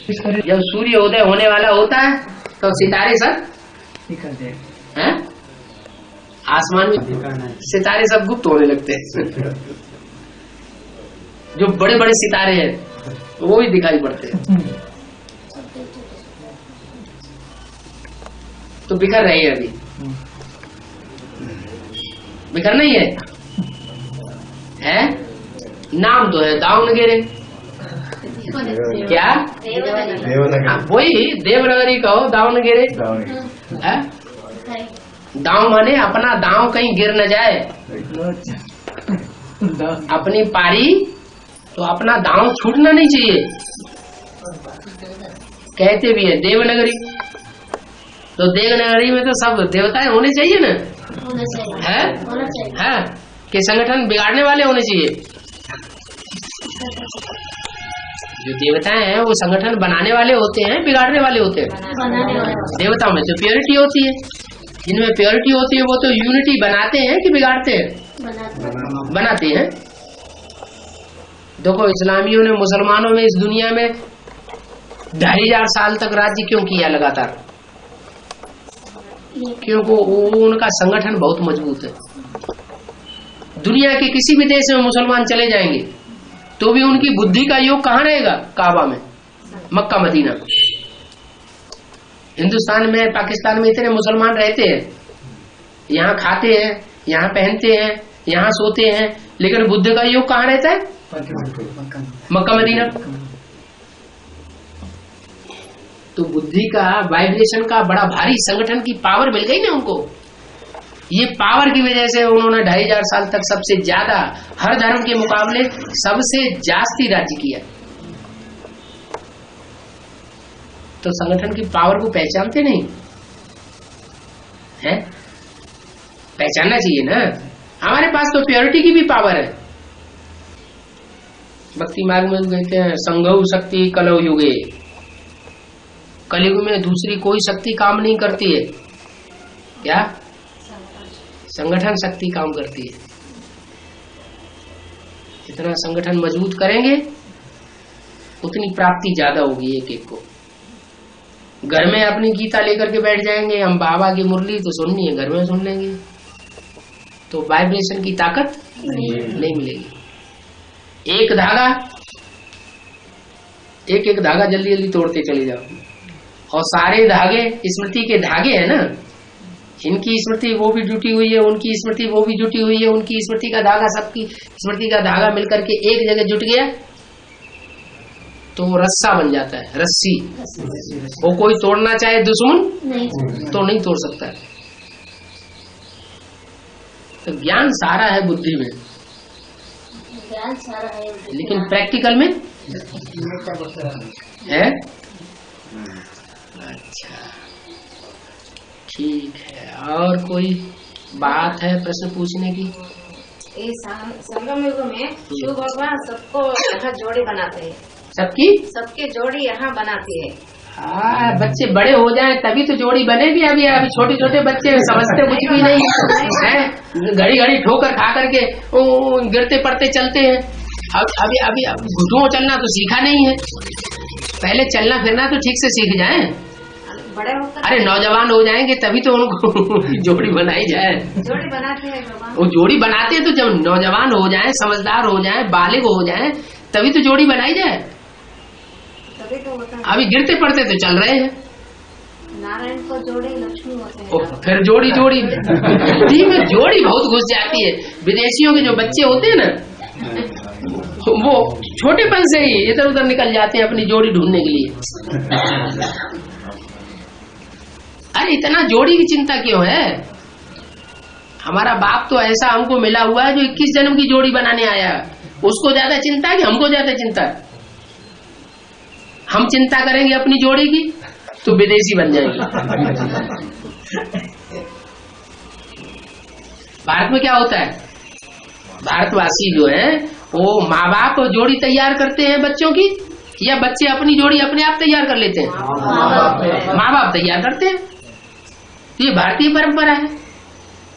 जब सूर्य उदय होने वाला होता है तो सितारे सब निकलते हैं, आसमान में सितारे सब गुप्त होने लगते हैं। जो बड़े बड़े सितारे हैं वो ही दिखाई पड़ते हैं। तो बिखर रही है अभी, बिखर नहीं है? नाम तो है दावनगेरे, क्या वही देवनगरी कहो, दावनगेरे। दाव माने अपना दाव कहीं गिर न जाए, अपनी पारी तो अपना दाव छूटना नहीं चाहिए। कहते भी है देवनगरी, तो देवनगरी में तो सब देवताएं होने चाहिए ना, है कि संगठन बिगाड़ने वाले होने चाहिए। जो देवताएं हैं वो संगठन बनाने वाले होते हैं, बिगाड़ने वाले होते हैं। देवताओं में तो प्योरिटी होती है, जिनमें प्योरिटी होती है वो तो यूनिटी बनाते हैं कि बिगाड़ते हैं? बनाते हैं। देखो इस्लामियों ने मुसलमानों में इस दुनिया में 2500 साल तक राज्य क्यों किया लगातार? क्योंकि उनका संगठन बहुत मजबूत है। दुनिया के किसी भी देश में मुसलमान चले जाएंगे तो भी उनकी बुद्धि का योग कहाँ रहेगा? काबा में, मक्का मदीना। हिंदुस्तान में, पाकिस्तान में इतने मुसलमान रहते हैं, यहाँ खाते हैं, यहाँ पहनते हैं, यहाँ सोते हैं, लेकिन बुद्धि का योग कहाँ रहता है? Mecca Medina. तो बुद्धि का, वाइब्रेशन का बड़ा भारी संगठन की पावर मिल गई ना उनको। ये पावर की वजह से उन्होंने 2500 साल तक सबसे ज्यादा, हर धर्म के मुकाबले सबसे जास्ती राज्य किया। तो संगठन की पावर को पहचानते नहीं है? पहचानना चाहिए ना। हमारे पास तो प्योरिटी की भी पावर है। भक्ति मार्ग में कहते हैं संघौ शक्ति कलौ युगे, कलयुग में दूसरी कोई शक्ति काम नहीं करती है। क्या? संगठन शक्ति काम करती है। जितना संगठन मजबूत करेंगे उतनी प्राप्ति ज्यादा होगी एक एक को। घर में अपनी गीता लेकर के बैठ जाएंगे, हम बाबा की मुरली तो सुननी है, घर में सुन लेंगे, तो वाइब्रेशन की ताकत नहीं मिलेगी। एक धागा, एक एक धागा जल्दी जल्दी तोड़ते चले जाओ, और सारे धागे स्मृति के धागे है ना, इनकी स्मृति वो भी जुटी हुई है, उनकी स्मृति वो भी जुटी हुई है, उनकी स्मृति का धागा, सबकी स्मृति का धागा मिलकर के एक जगह जुट गया तो वो रस्सा बन जाता है, रस्सी। वो कोई तोड़ना चाहे दुश्मन तो नहीं तोड़ सकता है। तो ज्ञान सारा है बुद्धि में, ज्ञान सारा है, लेकिन प्रैक्टिकल में है। अच्छा ठीक है, और कोई बात है प्रश्न पूछने की? संगम युग में शिव भगवान सबको यहाँ जोड़ी बनाते हैं, सबके जोड़ी यहाँ बनाती है। हाँ, बच्चे बड़े हो जाएं तभी तो जोड़ी बनेगी। अभी अभी छोटे छोटे बच्चे समझते कुछ भी नहीं है, घड़ी घड़ी ठोकर खा करके गिरते पड़ते चलते हैं। अभी अभी घुटुओं चलना तो सीखा नहीं है, पहले चलना फिरना तो ठीक से सीख जाएं। बड़े होकर अरे नौजवान हो जाएंगे तभी तो उनको जोड़ी बनाई जाए। जोड़ी बनाते हैं भगवान, वो जोड़ी बनाते हैं तो जब नौजवान हो जाए, समझदार हो जाए, बालिग हो जाए, तभी तो जोड़ी बनाई जाए। तभी तो होता है। अभी गिरते पड़ते तो चल रहे हैं। नारायण को जोड़ी लक्ष्मी होते हैं। फिर जोड़ी बुद्धि में जोड़ी बहुत घुस जाती है। विदेशियों के जो बच्चे होते हैं ना, वो छोटेपन से ही इधर उधर निकल जाते हैं अपनी जोड़ी ढूंढने के लिए। अरे इतना जोड़ी की चिंता क्यों है? हमारा बाप तो ऐसा हमको मिला हुआ है जो 21 जन्म की जोड़ी बनाने आया है। उसको ज्यादा चिंता है कि हमको ज्यादा चिंता है? हम चिंता करेंगे अपनी जोड़ी की तो विदेशी बन जाएंगे। भारत में क्या होता है, भारतवासी जो है वो माँ बाप जोड़ी तैयार करते हैं बच्चों की, या बच्चे अपनी जोड़ी अपने आप तैयार कर लेते हैं? माँ बाप तैयार करते हैं। ये भारतीय परंपरा है।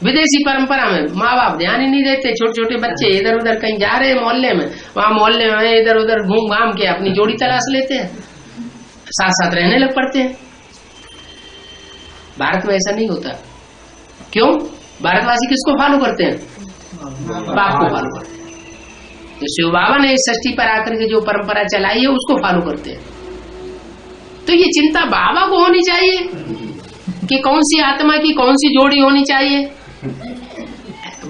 विदेशी परंपरा में माँ बाप ध्यान ही नहीं देते। छोटे छोटे बच्चे इधर उधर कहीं जा रहे हैं मोहल्ले में, वहां मोहल्ले में इधर उधर घूम घाम के अपनी जोड़ी तलाश लेते हैं। साथ साथ रहने लग पड़ते हैं। भारत में ऐसा नहीं होता। क्यों? भारतवासी किसको फॉलो करते हैं? बाप को फॉलो करते हैं। तो शिव बाबा ने इस षष्ठी पर आकर के जो परंपरा चलाई है उसको फॉलो करते हैं। तो ये चिंता बाबा को होनी चाहिए कि कौन सी आत्मा की कौन सी जोड़ी होनी चाहिए।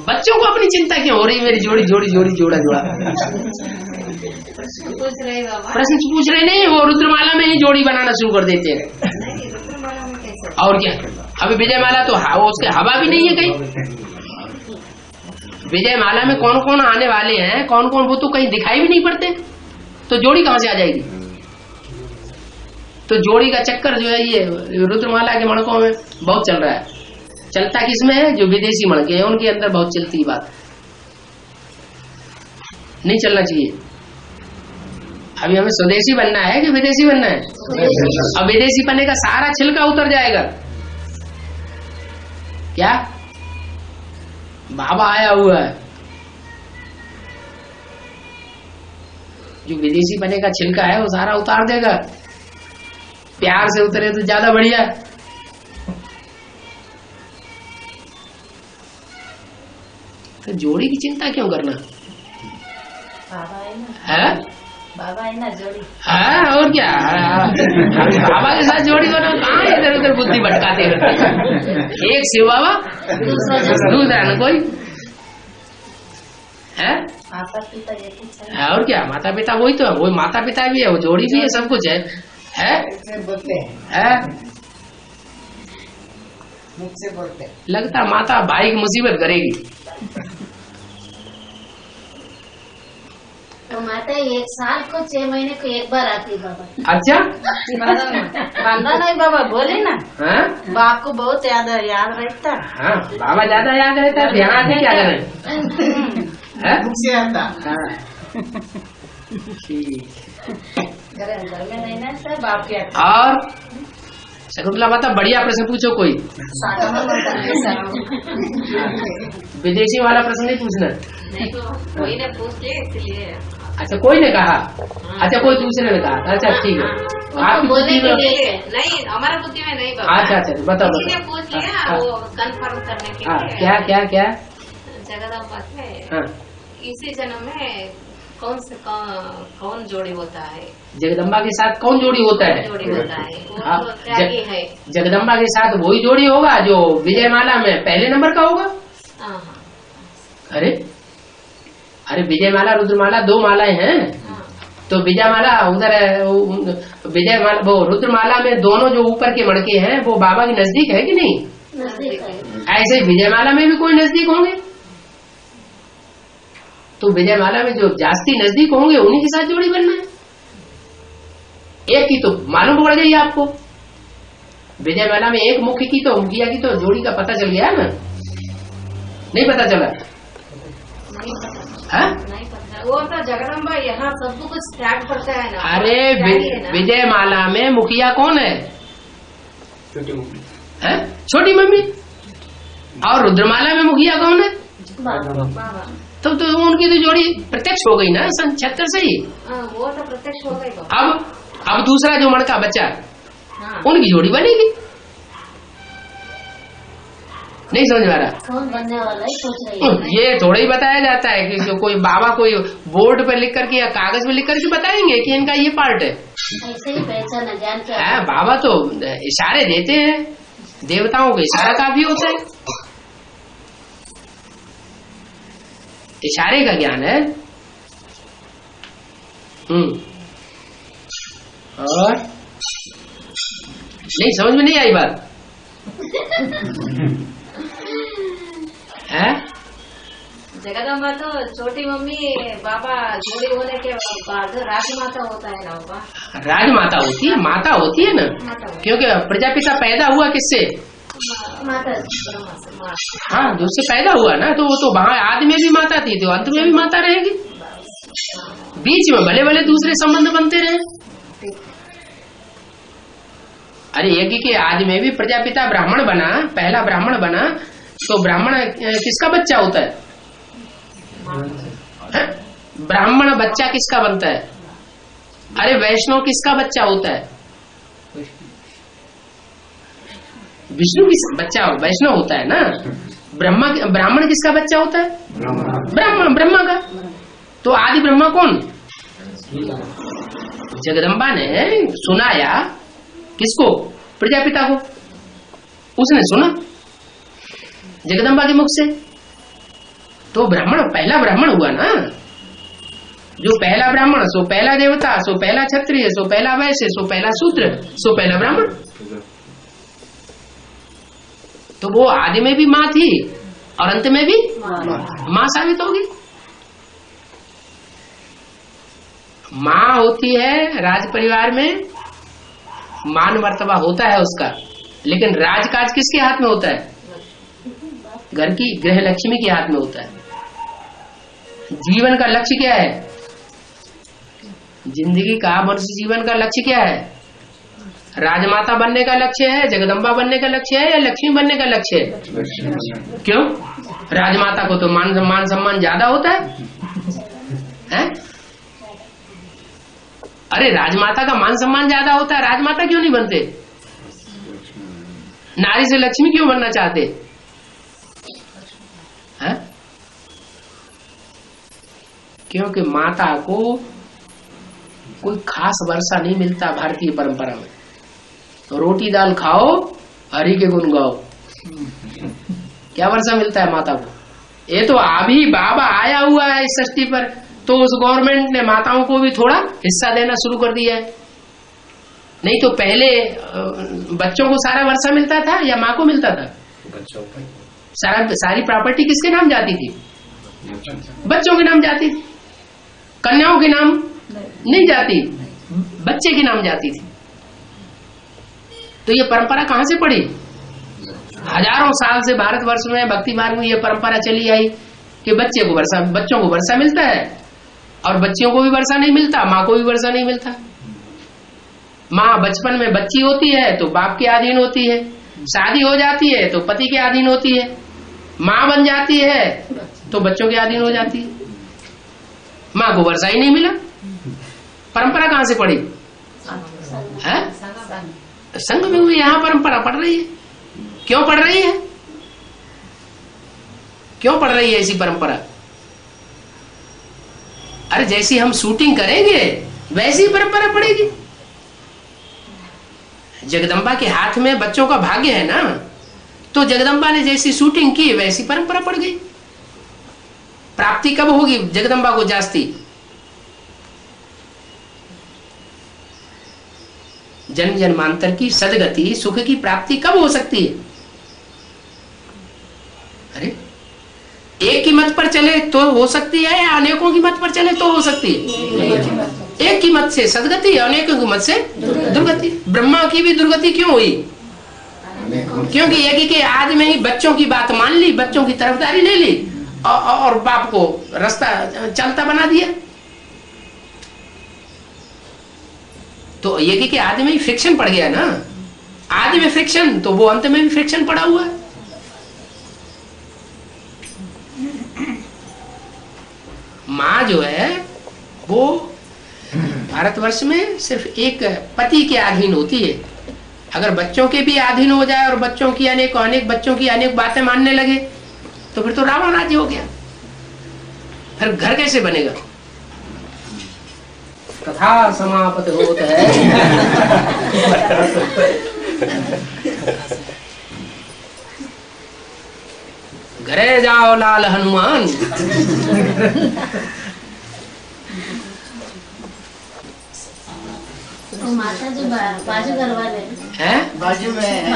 बच्चों को अपनी चिंता क्यों हो रही? मेरी जोड़ी जोड़ी जोड़ी जोड़ा जोड़ा प्रश्न पूछ रहे नहीं, वो रुद्रमाला में ही जोड़ी बनाना शुरू कर देते हैं। और क्या? अभी विजयमाला तो उसके हवा भी नहीं है कहीं। विजयमाला में कौन कौन आने वाले हैं, कौन कौन, वो तो कहीं दिखाई भी नहीं पड़ते। तो जोड़ी कहां से आ जाएगी? तो जोड़ी का चक्कर जो है ये रुद्रमाला के मणकों में बहुत चल रहा है। चलता किसमें है? जो विदेशी मणके हैं उनके अंदर बहुत चलती है बात। नहीं चलना चाहिए। अभी हमें स्वदेशी बनना है कि विदेशी बनना है? अब विदेशी बनने का सारा छिलका उतर जाएगा। क्या? बाबा आया हुआ है, जो विदेशी बने का छिलका है वो सारा उतार देगा। प्यार से उतरे तो ज्यादा बढ़िया। तो जोड़ी की चिंता क्यों करना? बाबा है ना, है? बाबा है ना जोड़ी। हाँ, और क्या? बाबा के साथ जोड़ी बनो, कहाँ इधर उधर बुद्धि भटकाते करते। एक शिव बाबा, दूसरा न कोई है। माता पिता एक ही है। और क्या? माता पिता वही तो है, वही माता पिता भी है, वो जोड़ी भी है, सब कुछ है। बोलते है? मुख से बोलते। लगता माता भाई की मुसीबत करेगी। तो माता 1 साल को 6 महीने को एक बार आती है बाबा। अच्छा, बांधा नहीं बाबा बोले ना। हाँ बाप को बहुत याद रहता। हाँ, बाबा ज्यादा याद रहता है। ध्यान से क्या करें? मुख से आता। हाँ, ठीक। घर में नहीं ना सर, बाप के और शकुंतला माता बढ़िया प्रश्न पूछो कोई। विदेशी वाला प्रश्न नहीं पूछना। नहीं तो कोई ने पूछ लिया इसलिए। अच्छा, कोई ने कहा? अच्छा, कोई दूसरे ने कहा। अच्छा, ठीक है। आपकी बुद्धि में नहीं, हमारा बुद्धि में नहीं बाबा। अच्छा अच्छा, बताओ किसी ने पूछ लिया वो कंफर्म करने के लिए। क्या क्या क्या? जगदम्बा से हाँ, इसी जन्म में कौन जोड़ी होता है? जगदम्बा के साथ कौन जोड़ी होता है? जोड़ी होता है वो हाँ, तो त्यागी है। जगदम्बा के साथ वही जोड़ी होगा जो विजयमाला में पहले नंबर का होगा। हाँ, अरे अरे, विजयमाला रुद्रमाला 2 मालाएं हैं। हाँ। तो विजयमाला उधर है, विजयमाला वो रुद्रमाला में दोनों जो ऊपर के मणके हैं वो बाबा के नजदीक है कि नहीं? नजदीक है। ऐसे ही विजयमाला में भी कोई नजदीक होंगे। तो विजयमाला में जो जास्ती नजदीक होंगे उन्हीं के साथ जोड़ी बनना है। एक की तो मालूम पड़ गई आपको। विजयमाला में एक मुख्य की तो मुखिया की तो जोड़ी का पता चल गया है ना? नहीं पता चला? नहीं पता। वो तो जगदम्बा यहाँ सब कुछ त्याग पड़ता है ना। अरे विजयमाला में मुखिया कौन है? छोटी मम्मी। और रुद्रमाला में मुखिया कौन है? बाबा। तो उनकी तो जोड़ी प्रत्यक्ष हो गई ना सन 76 से ही। वो तो प्रत्यक्ष हो गई। अब दूसरा जो मणका बच्चा, हाँ। उनकी जोड़ी बनेगी। नहीं समझ में आ रहा? कौन बनने वाला है सोच रही है। ये थोड़ा ही बताया जाता है कि कोई बाबा कोई बोर्ड पर लिख करके या कागज में लिख करके बताएंगे कि इनका ये पार्ट है। ऐसे ही पहचान ज्ञान के। बाबा तो इशारे देते हैं। देवताओं का इशारा काफी होता है। इशारे का ज्ञान है। और नहीं समझ में नहीं आई बात है? जगदम्बा तो छोटी मम्मी बाबा जोड़ी होने के बाद राजमाता होता है ना बाबा। राजमाता होती है, माता होती है ना। क्योंकि प्रजापिता पैदा हुआ किससे? माता। हाँ, जो उससे पैदा हुआ ना, तो वो तो वहां आदि में भी माता थी तो अंत में भी माता रहेगी। बीच में भले भले दूसरे संबंध बनते रहे। अरे यज्ञ के आदि में भी प्रजापिता ब्राह्मण बना, पहला ब्राह्मण बना, तो ब्राह्मण किसका बच्चा होता है? ब्राह्मण बच्चा किसका बनता है? अरे वैष्णव किसका बच्चा होता है? विष्णु की बच्चा वैष्णव होता है ना। ब्राह्मण किसका बच्चा होता है? ब्रह्मा का। तो आदि ब्रह्मा कौन? जगदम्बा ने सुनाया किसको? प्रजापिता को। उसने सुना जगदम्बा के मुख से, तो ब्राह्मण पहला ब्राह्मण हुआ ना। जो पहला ब्राह्मण सो पहला देवता, सो पहला क्षत्रिय, सो पहला वैश्य, सो पहला शूद्र, सो पहला ब्राह्मण। तो वो आदि में भी माँ थी और अंत में भी माँ साबित होगी। माँ होती है राज परिवार में, मान मर्तबा होता है उसका, लेकिन राजकाज किसके हाथ में होता है? घर की गृह लक्ष्मी के हाथ में होता है। जीवन का लक्ष्य क्या है? जिंदगी का मनुष्य जीवन का लक्ष्य क्या है? राजमाता बनने का लक्ष्य है, जगदम्बा बनने का लक्ष्य है, या लक्ष्मी बनने का लक्ष्य है? क्यों? राजमाता को तो मान सम्मान ज्यादा होता है? अरे राजमाता का मान सम्मान ज्यादा होता है, राजमाता क्यों नहीं बनते? नारी से लक्ष्मी क्यों बनना चाहते हैं? क्योंकि माता को कोई खास वर्षा नहीं मिलता भारतीय परंपरा में। तो रोटी दाल खाओ, हरि के गुण गाओ, क्या वर्षा मिलता है माता को? ये तो अभी बाबा आया हुआ है इस सृष्टि पर, तो उस गवर्नमेंट ने माताओं को भी थोड़ा हिस्सा देना शुरू कर दिया है। नहीं तो पहले बच्चों को सारा वर्षा मिलता था या माँ को मिलता था? सारी प्रॉपर्टी किसके नाम जाती थी? बच्चों के नाम जाती थी। कन्याओं के नाम नहीं जाती, बच्चे के नाम जाती थी। तो ये परंपरा कहां से पड़ी? हजारों साल से भारतवर्ष में भक्ति मार्ग में ये परंपरा चली आई कि बच्चों को वर्षा मिलता है और बच्चियों को भी वर्षा नहीं मिलता, माँ को भी वर्षा नहीं मिलता। माँ बचपन में बच्ची होती है तो बाप के अधीन होती है, शादी हो जाती है तो पति के अधीन होती है, माँ बन जाती है तो बच्चों के अधीन हो जाती है। माँ को वर्षा ही नहीं मिला। परंपरा कहां से पड़ी? संघ में हुई यहाँ परंपरा पड़ रही है। क्यों पड़ रही है? क्यों पड़ रही है ऐसी परंपरा? अरे जैसी हम शूटिंग करेंगे वैसी परंपरा पड़ेगी। जगदम्बा के हाथ में बच्चों का भाग्य है ना, तो जगदम्बा ने जैसी शूटिंग की वैसी परंपरा पड़ गई। प्राप्ति कब होगी जगदम्बा को जास्ती? जन्म जन्मांतर की सदगति सुख की प्राप्ति कब हो सकती है? अरे एक की मत पर चले तो हो सकती है, या अनेकों की मत पर चले तो हो सकती है? एक की मत से सदगति, अनेकों की मत से दुर्गति। ब्रह्मा की भी दुर्गति क्यों हुई? क्योंकि एक ही के आदि में ही बच्चों की बात मान ली, बच्चों की तरफदारी ले ली और बाप को रास्ता चलता बना दिया। तो एक ही के आदि में ही फ्रिक्शन पड़ गया ना। आदि में फ्रिक्शन तो वो अंत में भी फ्रिक्शन पड़ा हुआ है। माँ जो है वो भारतवर्ष में सिर्फ एक पति के अधीन होती है। अगर बच्चों के भी अधीन हो जाए और बच्चों की अनेक बच्चों की अनेक बातें मानने लगे तो फिर तो रावण राज्य हो गया। फिर घर कैसे बनेगा? कथा समाप्त होत है। घरे जाओ लाल हनुमान। तो माता जी बाजू घर वाले हैं? बाजू में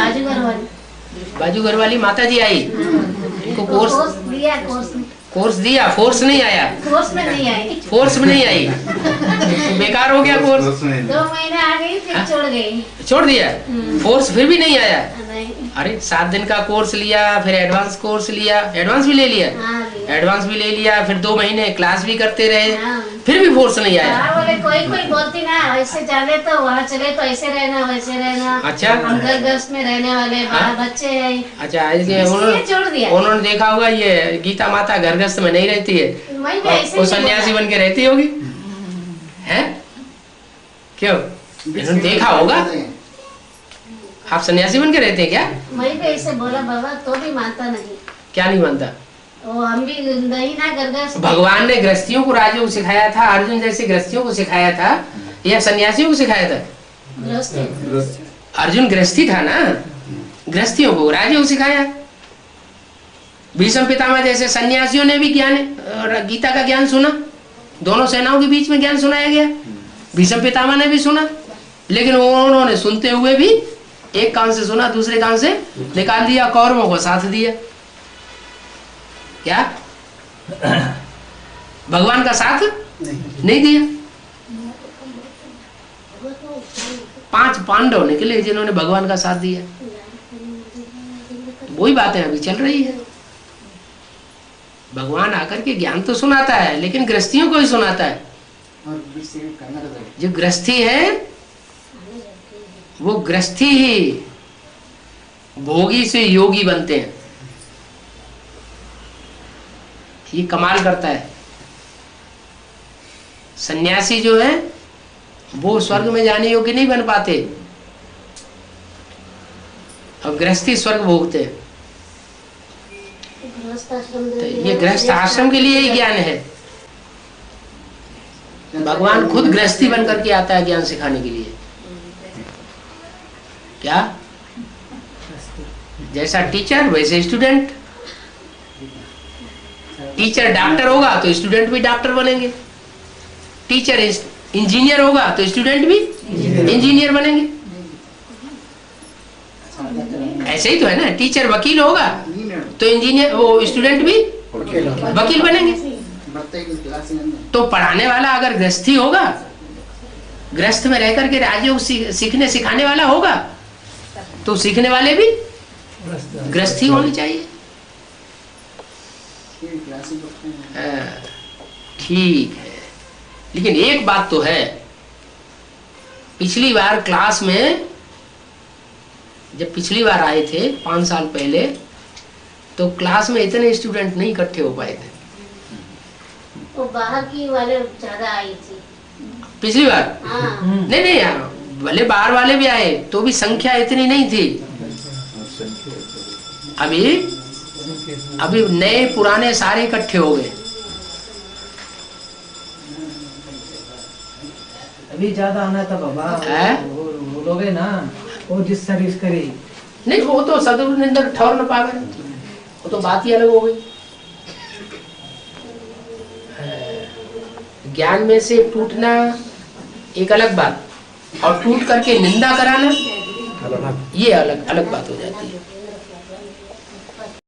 बाजू घर वाली माता जी आई। इनको कोर्स दिया, कोर्स दिया, फोर्स नहीं आया। कोर्स में नहीं आई, फोर्स में नहीं आई, बेकार हो गया कोर्स। 2 महीने आ गई फिर छोड़ गई, छोड़ दिया। फोर्स फिर भी नहीं आया। नहीं। अरे 7 दिन का कोर्स लिया, फिर एडवांस कोर्स लिया, एडवांस भी ले लिया, एडवांस भी ले लिया, फिर 2 महीने क्लास भी करते रहे, फिर भी फोर्स नहीं आया। बोले कोई बोलती ना ऐसे जाने तो वहाँ चले तो ऐसे रहना वैसे रहना। अच्छा, हम घर गृहस्थ में रहने वाले, बच्चे हैं। अच्छा, छोड़ दिया। उन्होंने देखा होगा ये गीता माता घर गृहस्थ में नहीं रहती है, वो सन्यासी बन के रहती होगी, है? क्यों? इन्होंने देखा होगा। आप सन्यासी बन के रहते हैं क्या? मैं भी ऐसे बोला बाबा तो भी मानता नहीं। क्या नहीं मानता? वो हम भी नहीं ना गृहस्थ। भगवान ने गृहस्थियों को राजयोग सिखाया था, अर्जुन जैसे गृहस्थियों को सिखाया था या सन्यासियों को सिखाया था? अर्जुन गृहस्थी था ना, गृहस्थियों को राजयोग सिखाया। भीष्म पितामह जैसे सन्यासियों ने भी ज्ञान, गीता का ज्ञान सुना, दोनों सेनाओं के बीच में ज्ञान सुनाया गया, भीष्म पितामह ने भी सुना, लेकिन उन्होंने सुनते हुए भी एक कान से सुना दूसरे कान से निकाल दिया, कौरवों को साथ दिया। क्या भगवान का साथ नहीं दिया? 5 पांडव निकले जिन्होंने भगवान का साथ दिया। वही बातें अभी चल रही है। भगवान आकर के ज्ञान तो सुनाता है, लेकिन गृहस्थियों को ही सुनाता है। जो गृहस्थी है वो गृहस्थी ही भोगी से योगी बनते हैं। ये कमाल करता है। सन्यासी जो है वो स्वर्ग में जाने योग्य नहीं बन पाते, और गृहस्थी स्वर्ग भोगते हैं। तो ये गृहस्थ आश्रम के लिए ही ज्ञान है। भगवान खुद गृहस्थी बन करके आता है ज्ञान सिखाने के लिए। क्या? जैसा टीचर वैसे स्टूडेंट। टीचर डॉक्टर होगा तो स्टूडेंट भी डॉक्टर बनेंगे, टीचर इंजीनियर होगा तो स्टूडेंट भी इंजीनियर बनेंगे। ऐसे ही तो है ना, टीचर वकील होगा तो इंजीनियर वो स्टूडेंट भी वकील बनेंगे। तो पढ़ाने वाला अगर गृहस्थी होगा, गृहस्थ में रहकर के राजयोग सीखने सिखाने वाला होगा, तो सीखने वाले भी गृहस्थी होनी चाहिए। ठीक है, लेकिन एक बात तो है, पिछली बार क्लास में जब पिछली बार आए थे 5 साल पहले, तो क्लास में इतने स्टूडेंट नहीं इकट्ठे हो पाए थे। वो बाहर की वाले ज्यादा आई थी पिछली बार। हाँ। नहीं यार, भले बाहर वाले भी आए तो भी संख्या इतनी नहीं थी। अभी नए पुराने सारे इकट्ठे हो गए। अभी ज्यादा आना था बाबा, वो लोग है ना, वो जिस सर्विस करी नहीं, वो तो सदगुरु निंदक ठौर न पावे, वो तो बात ही अलग हो गई। ज्ञान में से टूटना एक अलग बात, और टूट करके निंदा कराना ये अलग अलग बात हो जाती है।